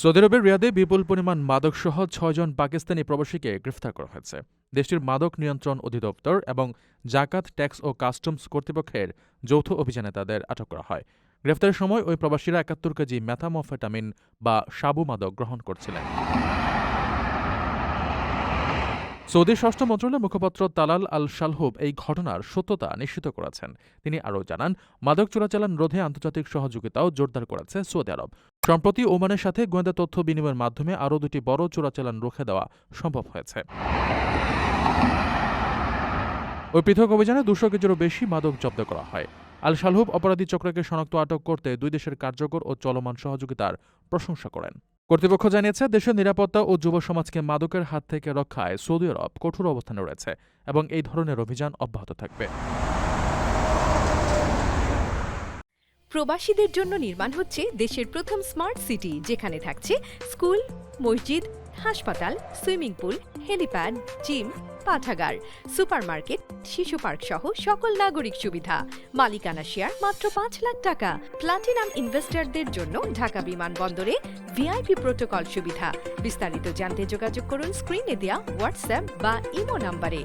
Saudi আরবের রিয়াদে বিপুল পরিমাণ মাদকসহ ৬ জন পাকিস্তানি প্রবাসীকে গ্রেফতার করা হয়েছে। দেশটির মাদক নিয়ন্ত্রণ অধিদপ্তর এবং জাকাত ট্যাক্স ও কাস্টমস কর্তৃপক্ষের যৌথ অভিযানে তাদের আটক করা হয়। গ্রেফতারের সময় ওই প্রবাসীরা ৭১ কেজি মেথামফেটামিন বা সাবু মাদক গ্রহণ করছিলেন। সৌদির স্বরাষ্ট্র মন্ত্রণালয়ের মুখপাত্র তালাল আল শালহুব এই ঘটনার সত্যতা নিশ্চিত করেছেন। তিনি আরও জানান, মাদক চোরাচালান রোধে আন্তর্জাতিক সহযোগিতাও জোরদার করেছে সৌদি আরব। সম্প্রতি ওমানের সাথে গোয়েন্দা তথ্য বিনিময়ের মাধ্যমে আরও ২টি বড় চোরাচালান রুখে দেওয়া সম্ভব হয়েছে। ওই পৃথক অভিযানে ২০০ কেজিরও বেশি মাদক জব্দ করা হয়। আল শালহুব অপরাধী চক্রকে শনাক্ত আটক করতে দুই দেশের কার্যকর ও চলমান সহযোগিতার প্রশংসা করেন। কর্তৃপক্ষ জানিয়েছে, দেশের নিরাপত্তা ও যুব সমাজকে মাদকের হাত থেকে রক্ষায় সৌদি আরব কঠোর অবস্থানে রয়েছে এবং এই ধরনের অভিযান অব্যাহত থাকবে। প্রবাসীদের জন্য নির্মাণ হচ্ছে দেশের প্রথম স্মার্ট সিটি, যেখানে থাকছে স্কুল, মসজিদ, হাসপাতাল, সুইমিং পুল, হেলিপ্যাড, জিম, পাঠাগার, সুপারমার্কেট, শিশু পার্ক সহ সকল নাগরিক সুবিধা। মালিকানা শেয়ার মাত্র ৫ লাখ টাকা। প্লাটিনাম ইনভেস্টরদের জন্য ঢাকা বিমানবন্দরে ভিআইপি প্রোটোকল সুবিধা। বিস্তারিত জানতে যোগাযোগ করুন স্ক্রিনে দেয়া হোয়াটসঅ্যাপ বা ইমো নাম্বারে।